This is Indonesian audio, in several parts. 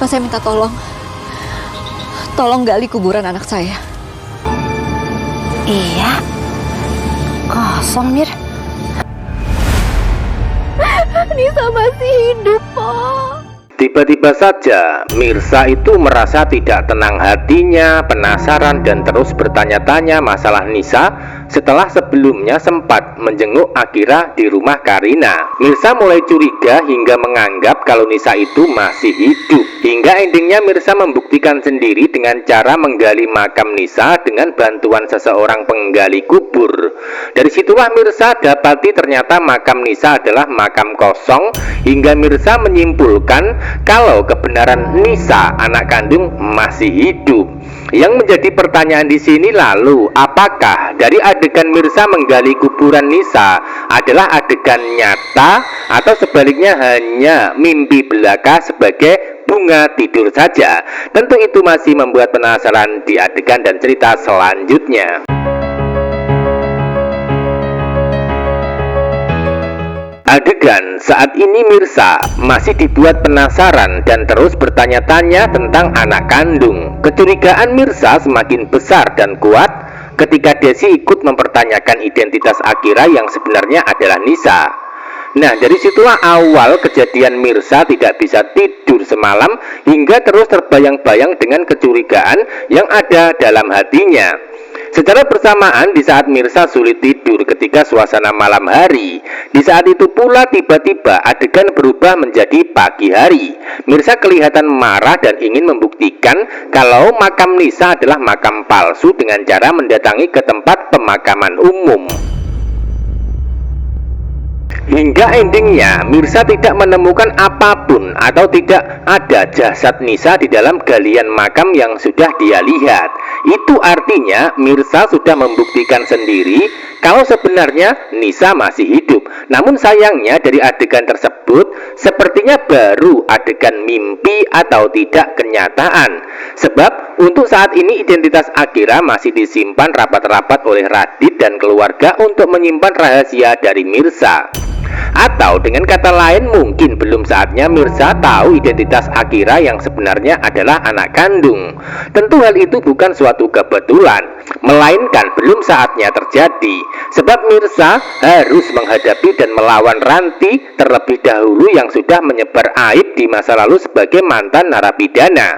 Pak, saya minta tolong. Tolong gali kuburan anak saya. Iya, kosong, Mir. Nisa masih hidup, Pak. Tiba-tiba saja Mirsa itu merasa tidak tenang hatinya, penasaran dan terus bertanya-tanya masalah Nisa setelah sebelumnya sempat menjenguk Akira di rumah Karina. Mirsa mulai curiga hingga menganggap kalau Nisa itu masih hidup. Hingga endingnya Mirsa membuktikan sendiri dengan cara menggali makam Nisa dengan bantuan seseorang penggali kubur. Dari situlah Mirsa dapati ternyata makam Nisa adalah makam kosong, hingga Mirsa menyimpulkan kalau kebenaran Nisa anak kandung masih hidup. Yang menjadi pertanyaan di sini lalu, apakah dari adegan Mirsa menggali kuburan Nisa adalah adegan nyata atau sebaliknya hanya mimpi belaka sebagai bunga tidur saja? Tentu itu masih membuat penasaran di adegan dan cerita selanjutnya. Adegan saat ini Mirsa masih dibuat penasaran dan terus bertanya-tanya tentang anak kandung. Kecurigaan Mirsa semakin besar dan kuat ketika Desi ikut mempertanyakan identitas Akira yang sebenarnya adalah Nisa. Nah, dari situlah awal kejadian Mirsa tidak bisa tidur semalam hingga terus terbayang-bayang dengan kecurigaan yang ada dalam hatinya. Secara bersamaan di saat Mirsa sulit tidur ketika suasana malam hari, di saat itu pula tiba-tiba adegan berubah menjadi pagi hari. Mirsa kelihatan marah dan ingin membuktikan kalau makam Nisa adalah makam palsu dengan cara mendatangi ke tempat pemakaman umum. Hingga endingnya Mirsa tidak menemukan apapun atau tidak ada jasad Nisa di dalam galian makam yang sudah dia lihat. Itu artinya Mirsa sudah membuktikan sendiri kalau sebenarnya Nisa masih hidup. Namun sayangnya dari adegan tersebut sepertinya baru adegan mimpi atau tidak kenyataan. Sebab untuk saat ini identitas Akira masih disimpan rapat-rapat oleh Radit dan keluarga untuk menyimpan rahasia dari Mirsa. Atau dengan kata lain mungkin belum saatnya Mirsa tahu identitas Akira yang sebenarnya adalah anak kandung. Tentu hal itu bukan suatu kebetulan, melainkan belum saatnya terjadi. Sebab Mirsa harus menghadapi dan melawan Ranti terlebih dahulu yang sudah menyebar aib di masa lalu sebagai mantan narapidana.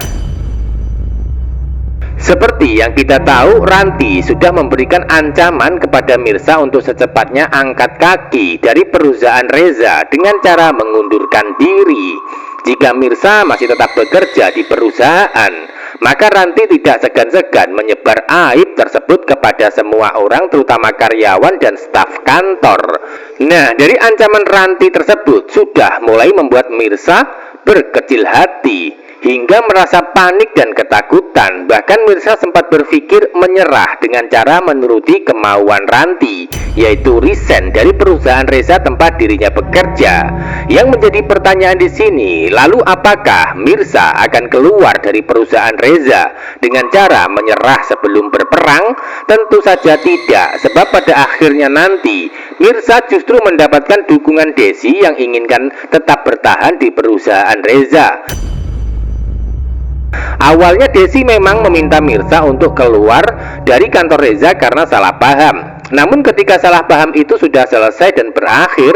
Seperti yang kita tahu, Ranti sudah memberikan ancaman kepada Mirsa untuk secepatnya angkat kaki dari perusahaan Reza dengan cara mengundurkan diri. Jika Mirsa masih tetap bekerja di perusahaan, maka Ranti tidak segan-segan menyebar aib tersebut kepada semua orang, terutama karyawan dan staf kantor. Nah, dari ancaman Ranti tersebut sudah mulai membuat Mirsa berkecil hati hingga merasa panik dan ketakutan. Bahkan Mirsa sempat berpikir menyerah dengan cara menuruti kemauan Ranti, yaitu resign dari perusahaan Reza tempat dirinya bekerja. Yang menjadi pertanyaan di sini, lalu apakah Mirsa akan keluar dari perusahaan Reza dengan cara menyerah sebelum berperang? Tentu saja tidak, sebab pada akhirnya nanti Mirsa justru mendapatkan dukungan Desi yang inginkan tetap bertahan di perusahaan Reza. Awalnya Desi memang meminta Mirsa untuk keluar dari kantor Reza karena salah paham. Namun ketika salah paham itu sudah selesai dan berakhir,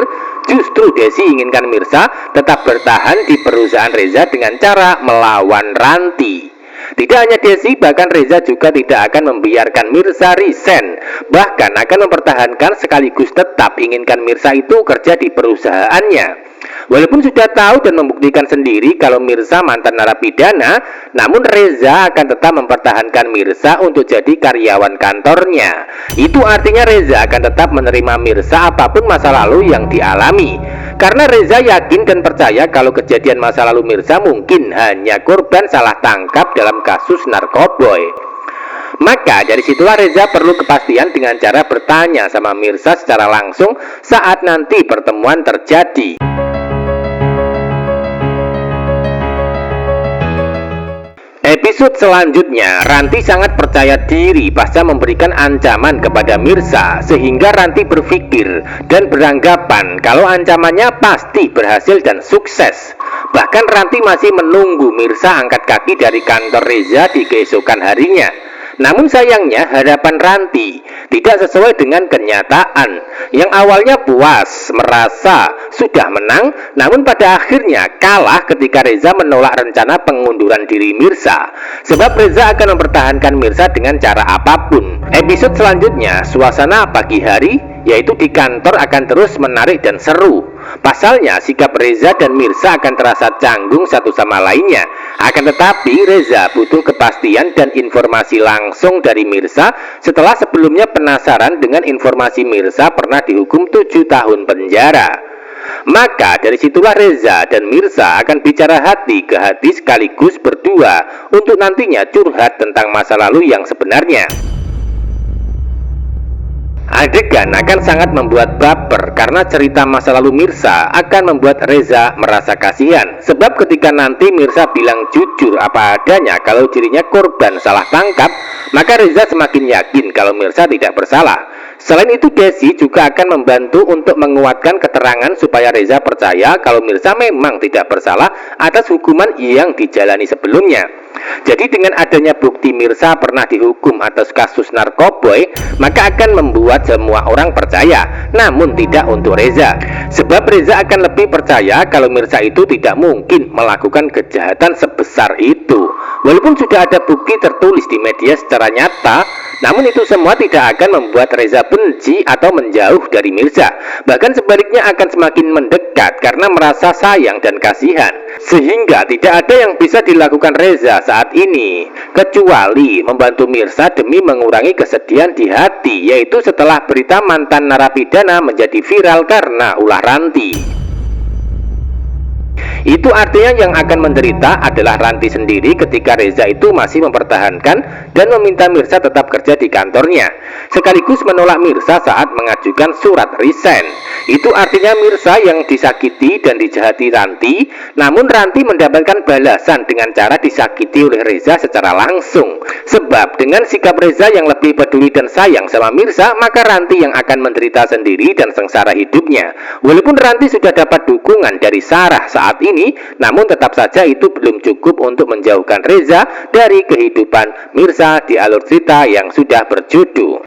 justru Desi inginkan Mirsa tetap bertahan di perusahaan Reza dengan cara melawan Ranti. Tidak hanya Desi, bahkan Reza juga tidak akan membiarkan Mirsa resign, bahkan akan mempertahankan sekaligus tetap inginkan Mirsa itu kerja di perusahaannya. Walaupun sudah tahu dan membuktikan sendiri kalau Mirsa mantan narapidana, namun Reza akan tetap mempertahankan Mirsa untuk jadi karyawan kantornya. Itu artinya Reza akan tetap menerima Mirsa apapun masa lalu yang dialami. Karena Reza yakin dan percaya kalau kejadian masa lalu Mirsa mungkin hanya korban salah tangkap dalam kasus narkoboy. Maka dari situlah Reza perlu kepastian dengan cara bertanya sama Mirsa secara langsung saat nanti pertemuan terjadi. Episode selanjutnya, Ranti sangat percaya diri pasca memberikan ancaman kepada Mirsa, sehingga Ranti berpikir dan beranggapan kalau ancamannya pasti berhasil dan sukses. Bahkan Ranti masih menunggu Mirsa angkat kaki dari kantor Reza di keesokan harinya. Namun sayangnya harapan Ranti tidak sesuai dengan kenyataan. Yang awalnya puas, merasa sudah menang, namun pada akhirnya kalah ketika Reza menolak rencana pengunduran diri Mirsa. Sebab Reza akan mempertahankan Mirsa dengan cara apapun. Episode selanjutnya, suasana pagi hari, yaitu di kantor akan terus menarik dan seru. Pasalnya sikap Reza dan Mirsa akan terasa canggung satu sama lainnya. Akan tetapi Reza butuh kepastian dan informasi langsung dari Mirsa setelah sebelumnya penasaran dengan informasi Mirsa pernah dihukum 7 tahun penjara. Maka dari situlah Reza dan Mirsa akan bicara hati ke hati sekaligus berdua untuk nantinya curhat tentang masa lalu yang sebenarnya. Adegan akan sangat membuat baper karena cerita masa lalu Mirsa akan membuat Reza merasa kasihan. Sebab ketika nanti Mirsa bilang jujur apa adanya kalau dirinya korban salah tangkap, maka Reza semakin yakin kalau Mirsa tidak bersalah. Selain itu Desi juga akan membantu untuk menguatkan keterangan supaya Reza percaya kalau Mirsa memang tidak bersalah atas hukuman yang dijalani sebelumnya. Jadi dengan adanya bukti Mirsa pernah dihukum atas kasus narkoboy, maka akan membuat semua orang percaya, namun tidak untuk Reza. Sebab Reza akan lebih percaya kalau Mirsa itu tidak mungkin melakukan kejahatan sebesar itu. Walaupun sudah ada bukti tertulis di media secara nyata, namun itu semua tidak akan membuat Reza benci atau menjauh dari Mirsa. Bahkan sebaliknya akan semakin mendekat karena merasa sayang dan kasihan. Sehingga tidak ada yang bisa dilakukan Reza saat ini kecuali membantu Mirsa demi mengurangi kesedihan di hati, yaitu setelah berita mantan narapidana menjadi viral karena ulah Ranti. Itu artinya yang akan menderita adalah Ranti sendiri ketika Reza itu masih mempertahankan dan meminta Mirsa tetap kerja di kantornya, sekaligus menolak Mirsa saat mengajukan surat resign. Itu artinya Mirsa yang disakiti dan dijahati Ranti, namun Ranti mendapatkan balasan dengan cara disakiti oleh Reza secara langsung. Sebab dengan sikap Reza yang lebih peduli dan sayang sama Mirsa, maka Ranti yang akan menderita sendiri dan sengsara hidupnya. Walaupun Ranti sudah dapat dukungan dari Sarah saat ini, namun tetap saja itu belum cukup untuk menjauhkan Reza dari kehidupan Mirsa di alur cerita yang sudah berjodoh.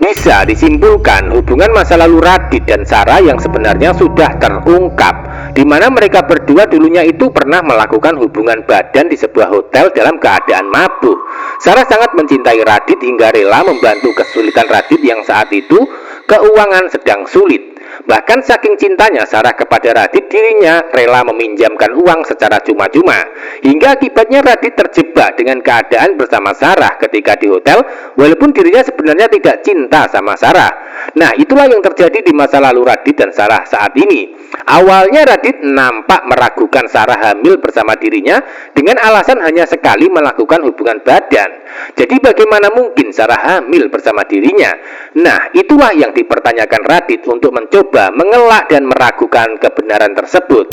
Bisa disimpulkan hubungan masa lalu Radit dan Sarah yang sebenarnya sudah terungkap, di mana mereka berdua dulunya itu pernah melakukan hubungan badan di sebuah hotel dalam keadaan mabuk. Sarah sangat mencintai Radit hingga rela membantu kesulitan Radit yang saat itu keuangan sedang sulit. Bahkan saking cintanya Sarah kepada Radit, dirinya rela meminjamkan uang secara cuma-cuma. Hingga akibatnya Radit terjebak dengan keadaan bersama Sarah ketika di hotel, walaupun dirinya sebenarnya tidak cinta sama Sarah. Nah, itulah yang terjadi di masa lalu Radit dan Sarah saat ini. Awalnya Radit nampak meragukan Sarah hamil bersama dirinya dengan alasan hanya sekali melakukan hubungan badan. Jadi bagaimana mungkin Sarah hamil bersama dirinya? Nah, itulah yang dipertanyakan Radit untuk mencoba mengelak dan meragukan kebenaran tersebut.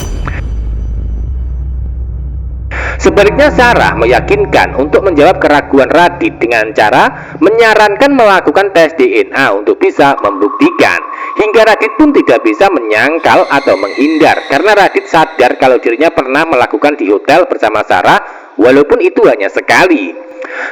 Sebaliknya Sarah meyakinkan untuk menjawab keraguan Radit dengan cara menyarankan melakukan tes DNA untuk bisa membuktikan. Hingga Radit pun tidak bisa menyangkal atau menghindar karena Radit sadar kalau dirinya pernah melakukan di hotel bersama Sarah, walaupun itu hanya sekali.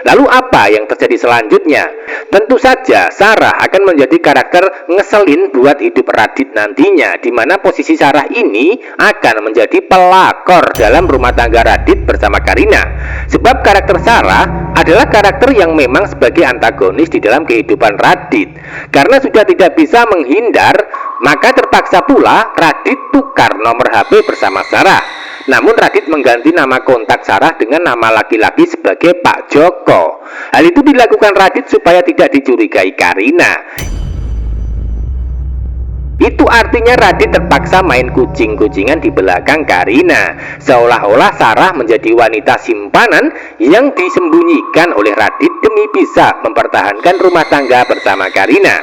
Lalu apa yang terjadi selanjutnya? Tentu saja Sarah akan menjadi karakter ngeselin buat hidup Radit nantinya, di mana posisi Sarah ini akan menjadi pelakor dalam rumah tangga Radit bersama Karina. Sebab karakter Sarah adalah karakter yang memang sebagai antagonis di dalam kehidupan Radit. Karena sudah tidak bisa menghindar, maka terpaksa pula Radit tukar nomor HP bersama Sarah. Namun Radit mengganti nama kontak Sarah dengan nama laki-laki sebagai Pak Joko. Hal itu dilakukan Radit supaya tidak dicurigai Karina. Itu artinya Radit terpaksa main kucing-kucingan di belakang Karina, seolah-olah Sarah menjadi wanita simpanan yang disembunyikan oleh Radit demi bisa mempertahankan rumah tangga bersama Karina.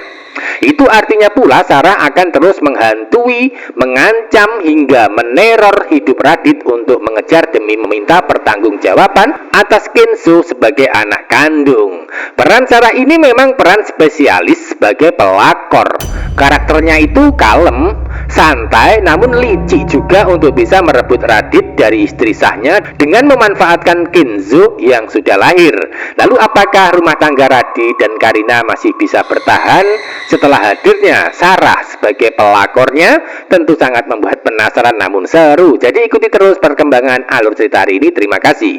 Itu artinya pula Sarah akan terus menghantui, mengancam hingga meneror hidup Radit untuk mengejar demi meminta pertanggungjawaban atas Kenzo sebagai anak kandung. Peran Sarah ini memang peran spesialis sebagai pelakor. Karakternya itu kalem, santai, namun licik juga untuk bisa merebut Radit dari istri sahnya dengan memanfaatkan Kenzo yang sudah lahir. Lalu apakah rumah tangga Radit dan Karina masih bisa bertahan setelah hadirnya Sarah sebagai pelakornya? Tentu sangat membuat penasaran namun seru. Jadi ikuti terus perkembangan alur cerita hari ini. Terima kasih.